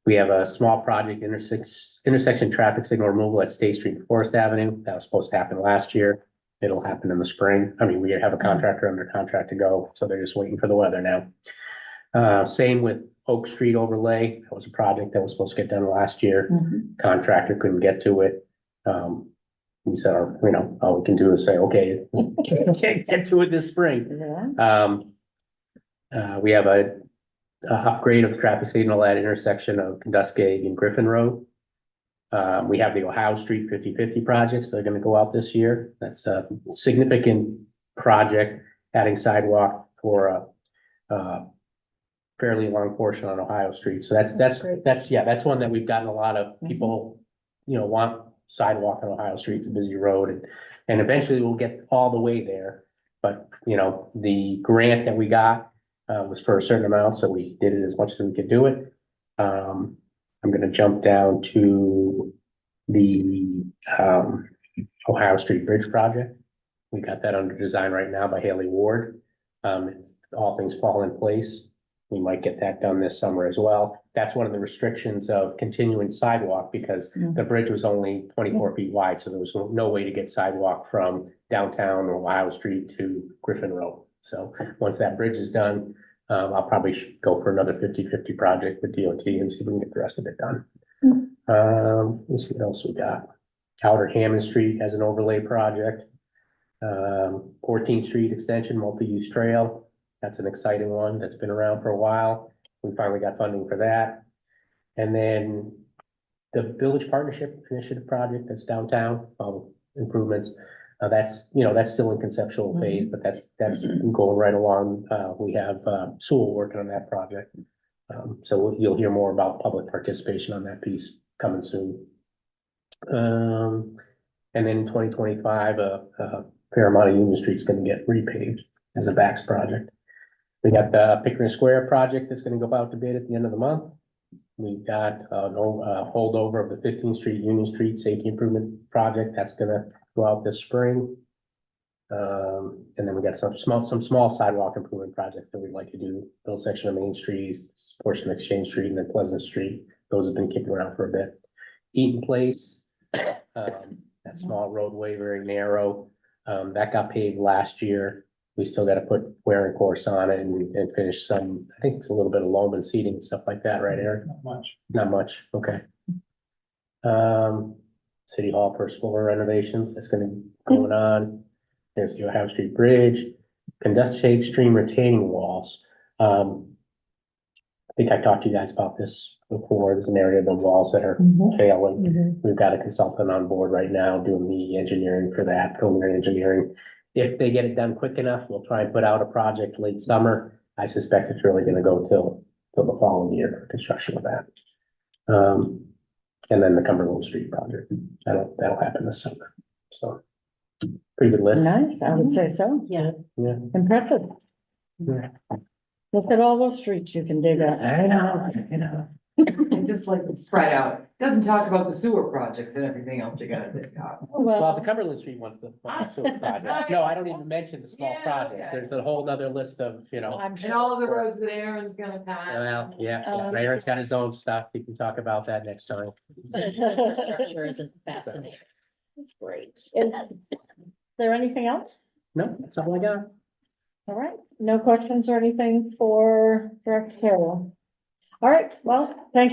We have a small project, intersection traffic signal removal at State Street and Forest Avenue. That was supposed to happen last year. It'll happen in the spring. I mean, we have a contractor under contract to go, so they're just waiting for the weather now. Same with Oak Street overlay. That was a project that was supposed to get done last year. Contractor couldn't get to it. We said, you know, all we can do is say, okay, can't get to it this spring. We have a upgrade of traffic signal at intersection of Dusky and Griffin Road. We have the Ohio Street 50/50 projects that are gonna go out this year. That's a significant project, adding sidewalk for a fairly long portion on Ohio Street. So that's one that we've gotten a lot of people, you know, want sidewalk on Ohio Street. It's a busy road, and eventually we'll get all the way there. But, you know, the grant that we got was for a certain amount, so we did it as much as we could do it. I'm gonna jump down to the Ohio Street Bridge project. We got that under design right now by Haley Ward. If all things fall in place, we might get that done this summer as well. That's one of the restrictions of continuing sidewalk, because the bridge was only 24 feet wide, so there was no way to get sidewalk from downtown Ohio Street to Griffin Road. So once that bridge is done, I'll probably go for another 50/50 project with DOT and see if we can get the rest of it done. Let's see what else we got. Outer Hammond Street has an overlay project. 14th Street Extension, multi-use trail. That's an exciting one that's been around for a while. We finally got funding for that. And then the Village Partnership Initiative project that's downtown, improvements. That's still in conceptual phase, but that's going right along. We have Sewell working on that project. So you'll hear more about public participation on that piece coming soon. And then in 2025, Paramount Union Street's gonna get repaved as a BAX project. We got the Pickering Square project that's gonna go out to bid at the end of the month. We've got no holdover of the 15th Street, Union Street Safety Improvement Project. That's gonna go out this spring. And then we got some small sidewalk improvement projects that we'd like to do. Little section of Main Street, portion of Exchange Street, and then Pleasant Street. Those have been kicking around for a bit. Eaton Place, that small roadway, very narrow. That got paved last year. We still gotta put wear and course on it and finish some, I think it's a little bit of loam and seating and stuff like that, right, Eric? Not much, okay. City Hall first floor renovations, that's gonna be going on. There's the Ohio Street Bridge, conduct safe stream retaining walls. I think I talked to you guys about this before. There's an area of the walls that are failing. We've got a consultant on board right now doing the engineering for that, preliminary engineering. if they get it done quick enough, we'll try and put out a project late summer. I suspect it's really gonna go till the following year for construction of that. And then the Cumberland Street project, that'll happen this summer, so. Pretty good list. Nice, I would say so. Yeah. Yeah. Impressive. Yeah. Look at all those streets you can dig up. I know. And just like spread out, doesn't talk about the sewer projects and everything else you gotta dig out. Well, the Cumberland Street one's the sewer project. No, I don't even mention the small Yeah, projects. okay. There's a whole nother list of, I'm And sure. all of the roads that Aaron's gonna pass. well, yeah, Aaron's got his own stuff. We can talk about that next time. Infrastructure isn't fascinating. That's great. Is there anything else? No, that's all I got. All right, no questions or anything for Director Carroll? All right, well, thank you